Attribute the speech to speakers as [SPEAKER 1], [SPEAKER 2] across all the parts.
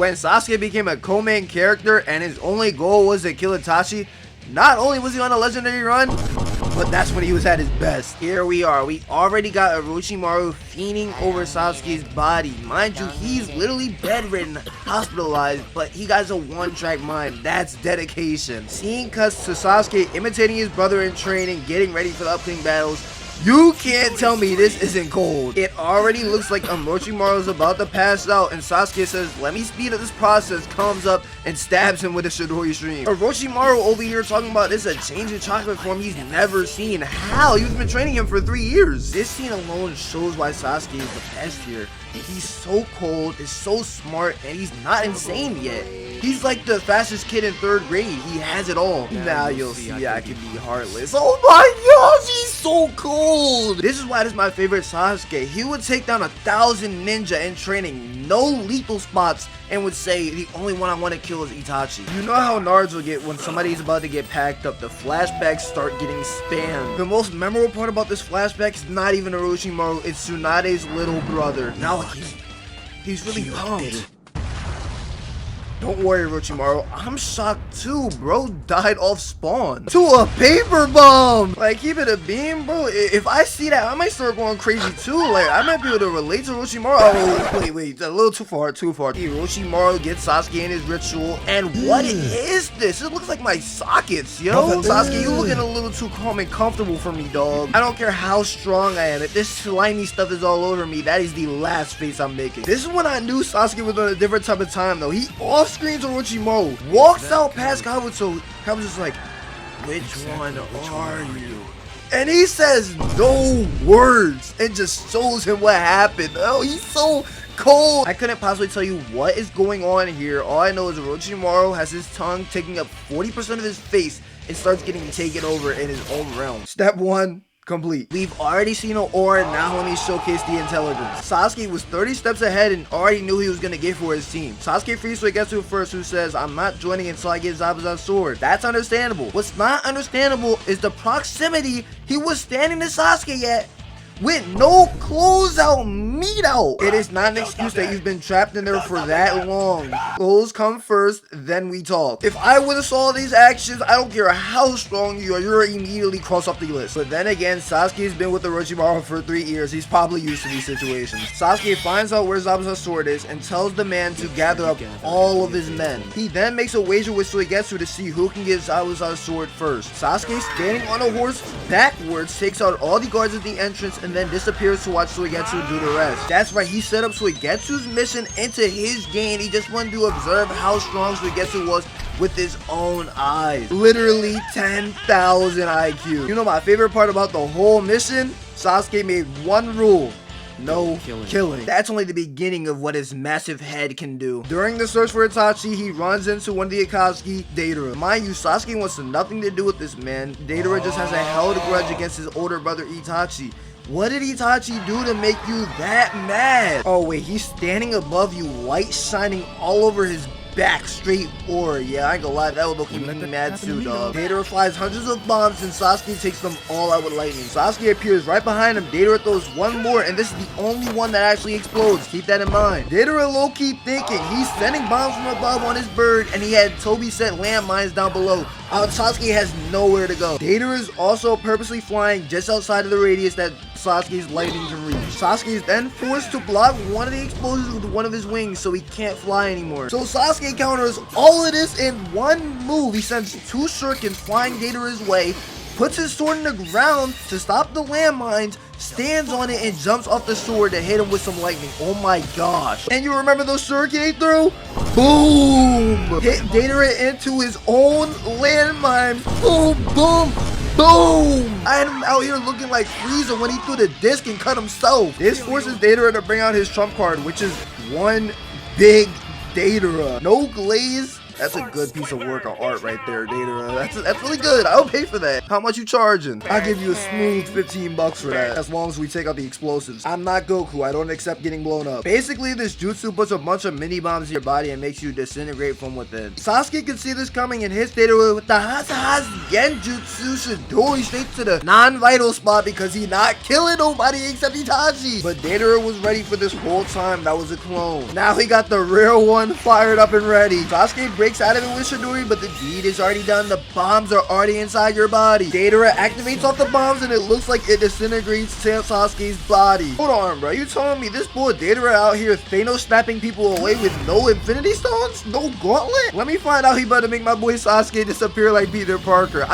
[SPEAKER 1] When Sasuke became a co-main character and his only goal was to kill Itachi, not only was he on a legendary run, but that's when he was at his best. Here we are. We already got Orochimaru fiending over Sasuke's body. Mind you, he's literally bedridden, hospitalized, but he got a one-track mind. That's dedication. Seeing cuts to Sasuke imitating his brother in training, getting ready for the upcoming battles. You can't tell me this isn't cold. It already looks like Orochimaru is about to pass out, and Sasuke says, let me speed up this process, comes up and stabs him with a Chidori stream. Orochimaru over here talking about this is a change in chocolate form he's never seen. How? He's been training him for 3 years. This scene alone shows why Sasuke is the best here. He's so cold, is so smart, and he's not insane yet. He's like the fastest kid in 3rd grade. He has it all. Now you'll see I can be heartless. Oh my gosh, he's so cold. This is why this is my favorite Sasuke. He would take down 1,000 ninja in training, no lethal spots, and would say the only one I want to kill is Itachi. You know how Naruto will get when somebody's about to get packed up. The flashbacks start getting spammed. The most memorable part about this flashback is not even Orochimaru, it's Tsunade's little brother. Now he's really pumped. Don't worry, Orochimaru. I'm shocked too. Bro died off spawn to a paper bomb. Like, keep it a beam, bro. If I see that, I might start going crazy too. Like, I might be able to relate to Orochimaru. Oh, wait. A little too far. Orochimaru gets Sasuke in his ritual. And what is this? It looks like my sockets, yo. Sasuke, you looking a little too calm and comfortable for me, dog. I don't care how strong I am. If this slimy stuff is all over me, that is the last face I'm making. This is when I knew Sasuke was on a different type of time, though. He off-screens Orochimaru, walks out past Kabuto. Kabuto's like, which one are you? And he says no words and just shows him what happened. Oh, he's so cold. I couldn't possibly tell you what is going on here. All I know is Orochimaru has his tongue taking up 40% of his face and starts getting taken over in his own realm. Step 1. Complete. We've already seen an aura, now let me showcase the intelligence. Sasuke was 30 steps ahead and already knew he was gonna get for his team. Sasuke frees Suigetsu first, who says, I'm not joining until I get Zabuza's sword. That's understandable. What's not understandable is the proximity he was standing to Sasuke at with no closeout meat out. It is not an excuse that you've been trapped in there for that long. Clothes come first, then we talk. If I would have saw these actions, I don't care how strong you are, you're immediately crossed off the list. But then again, Sasuke's been with Orochimaru for 3 years. He's probably used to these situations. Sasuke finds out where Zabuza's sword is and tells the man to gather up all of his men. He then makes a wager with Suigetsu to see who can get Zabuza's sword first. Sasuke, standing on a horse backwards, takes out all the guards at the entrance and then disappears to watch Suigetsu do the rest. That's right, he set up Suigetsu's mission into his gain. He just wanted to observe how strong Suigetsu was with his own eyes. Literally 10,000 IQ. You know my favorite part about the whole mission? Sasuke made one rule. No killing. That's only the beginning of what his massive head can do. During the search for Itachi, he runs into one of the Akatsuki, Deidara. Mind you, Sasuke wants nothing to do with this man. Deidara just has a held grudge against his older brother Itachi. What did Itachi do to make you that mad? Oh wait, he's standing above you, light shining all over his back, straight aura. Yeah, I ain't gonna lie, that would look me mad too, dog. Deidara flies hundreds of bombs and Sasuke takes them all out with lightning. Sasuke appears right behind him. Deidara throws one more and this is the only one that actually explodes. Keep that in mind. Deidara low-key thinking he's sending bombs from above on his bird and he had Toby set landmines down below. Sasuke has nowhere to go. Deidara is also purposely flying just outside of the radius that Sasuke's lightning can reach. Sasuke is then forced to block one of the explosions with one of his wings so he can't fly anymore. So Sasuke counters all of this in one move. He sends 2 shurikens flying Deidara's way, puts his sword in the ground to stop the landmines, stands on it and jumps off the sword to hit him with some lightning. Oh my gosh. And you remember those shuriken he threw? Boom! Hit Deidara into his own landmine. Boom, boom, boom! I had him out here looking like Frieza when he threw the disc and cut himself. This forces Deidara to bring out his trump card, which is one big Deidara. No glaze, That's a good piece of work of art right there, Deidara. That's really good. I'll pay for that. How much you charging? I'll give you a smooth 15 bucks for that, as long as we take out the explosives. I'm not Goku. I don't accept getting blown up. Basically, this jutsu puts a bunch of mini bombs in your body and makes you disintegrate from within. Sasuke can see this coming and hits Deidara with the Has Genjutsu Shidori straight to the non-vital spot because he's not killing nobody except Itachi. But Deidara was ready for this whole time. That was a clone. Now he got the real one fired up and ready. Sasuke breaks out of it with Shidori, but the deed is already done. The bombs are already inside your body. Deidara activates off the bombs and it looks like it disintegrates Sasuke's body. Hold on, bro. You telling me this boy Deidara out here Thanos snapping people away with no Infinity Stones? No gauntlet? Let me find out he better make my boy Sasuke disappear like Peter Parker.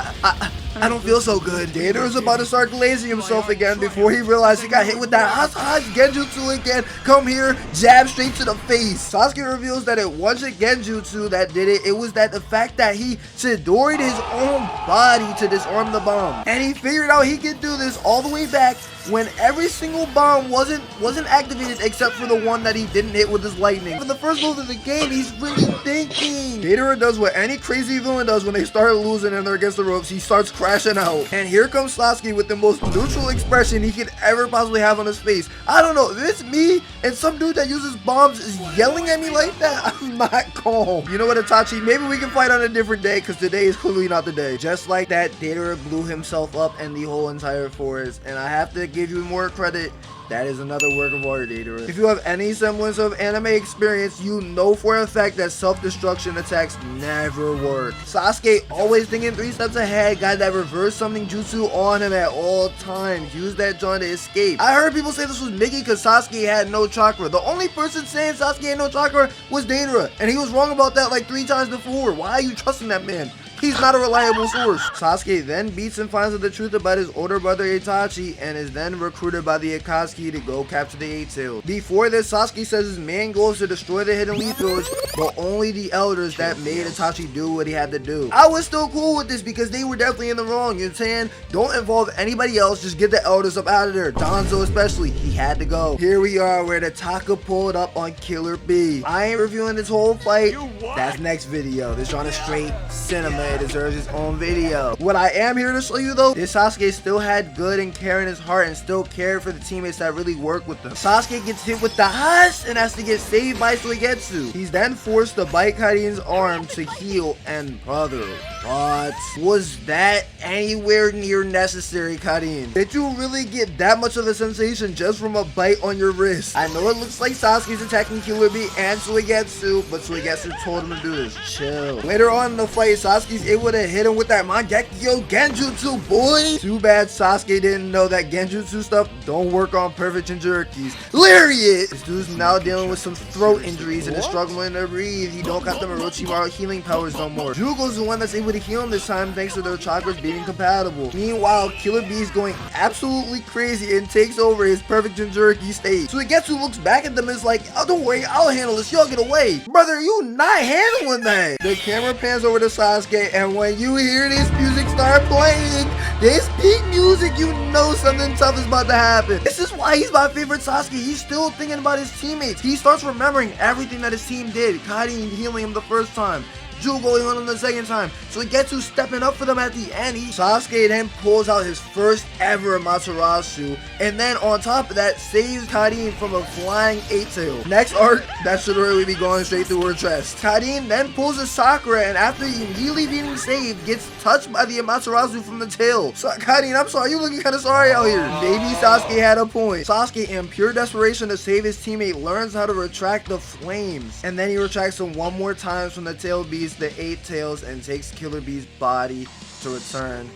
[SPEAKER 1] I don't feel so good. Deidara's about to start glazing himself again before he realized he got hit with that Has Genjutsu again. Come here, jab straight to the face. Sasuke reveals that it wasn't Genjutsu that did it. It was that the fact that he Chidori'd his own body to disarm the bomb. And he figured out he could do this all the way back when every single bomb wasn't activated except for the one that he didn't hit with his lightning. For the first move of the game, he's really thinking. Deidara does what any crazy villain does when they start losing and they're against the ropes. He starts crashing out. And here comes Sasuke with the most neutral expression he could ever possibly have on his face. I don't know, this me and some dude that uses bombs is yelling at me like that? I'm not calm. You know what, Itachi? Maybe we can fight on a different day because today is clearly not the day. Just like that, Deidara blew himself up and the whole entire forest. And I have to give you more credit. That is another work of art, Deidara. If you have any semblance of anime experience, you know for a fact that self-destruction attacks never work. Sasuke, always thinking 3 steps ahead, got that reverse summoning jutsu on him at all times. Used that joint to escape. I heard people say this was Mickey because Sasuke had no chakra. The only person saying Sasuke had no chakra was Deidara, and he was wrong about that like 3 times before. Why are you trusting that man? He's not a reliable source. Sasuke then beats and finds out the truth about his older brother Itachi and is then recruited by the Akatsuki to go capture the Eight-Tails. Before this, Sasuke says his main goal is to destroy the Hidden Leaf Village, but only the elders that made Itachi do what he had to do. I was still cool with this because they were definitely in the wrong, you know what I'm saying? Don't involve anybody else, just get the elders up out of there. Danzo especially, he had to go. Here we are where the Taka pulled up on Killer Bee. I ain't reviewing this whole fight. That's next video. This on a straight cinema. It deserves its own video. What I am here to show you though is Sasuke still had good and care in his heart and still cared for the teammates that really work with them. Sasuke gets hit with the Has and has to get saved by Suigetsu. He's then forced to bite Karin's arm to heal, and brother, what? Was that anywhere near necessary, Karin? Did you really get that much of a sensation just from a bite on your wrist? I know it looks like Sasuke's attacking Killer Bee and Suigetsu, but Suigetsu told him to do this. Chill. Later on in the fight, Sasuke's able to hit him with that Mangekyo Genjutsu, boy. Too bad Sasuke didn't know that Genjutsu stuff don't work on perfect Jinchurikis. Lariat! This dude's now dealing with some throat injuries and is struggling to breathe. He don't got the Orochimaru healing powers no more. Jugo's the one that's able to heal him this time thanks to their chakras being compatible. Meanwhile, Killer Bee's going absolutely crazy and takes over his perfect Jinchuriki state. Suigetsu looks back at them and is like, oh, don't worry, I'll handle this, y'all get away. Brother, you not handling that. The camera pans over to Sasuke, and when you hear this music start playing, this peak music, you know something tough is about to happen. This is why he's my favorite Sasuke. He's still thinking about his teammates. He starts remembering everything that his team did. Karin healing him the first time, Jugo healing him the second time, so he gets to stepping up for them at the end. Sasuke then pulls out his first ever Amaterasu, and then on top of that, saves Karin from a flying Eight-Tail. Next arc, that should really be going straight through her chest. Karin then pulls a Sakura, and after immediately being saved, gets touched by the Amaterasu from the tail. So, Karin, I'm sorry, you looking kind of sorry out here. Baby Sasuke had a point. Sasuke, in pure desperation to save his teammate, learns how to retract the flames, and then he retracts them one more time from the tail beast, the Eight-Tails, and takes Killer Bee's body to return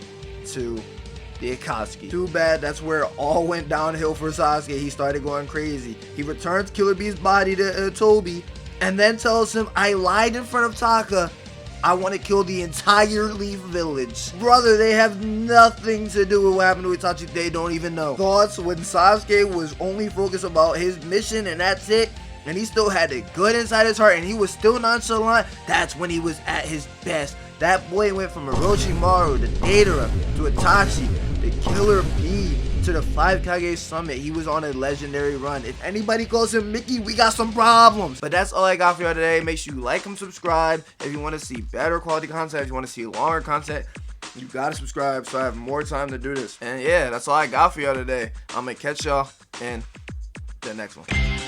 [SPEAKER 1] to the Akatsuki. Too bad that's where it all went downhill for Sasuke. He started going crazy. He returns Killer Bee's body to Tobi and then tells him, I lied in front of Taka. I want to kill the entire Leaf Village. Brother, they have nothing to do with what happened to Itachi. They don't even know. Thoughts when Sasuke was only focused about his mission and that's it, and he still had it good inside his heart and he was still nonchalant, that's when he was at his best. That boy went from Orochimaru to Deidara to Itachi to Killer Bee to the 5 Kage Summit, he was on a legendary run. If anybody calls him Mickey, we got some problems. But that's all I got for y'all today. Make sure you like and subscribe if you want to see better quality content, if you want to see longer content. You gotta subscribe so I have more time to do this. And yeah, that's all I got for y'all today. I'm gonna catch y'all in the next one.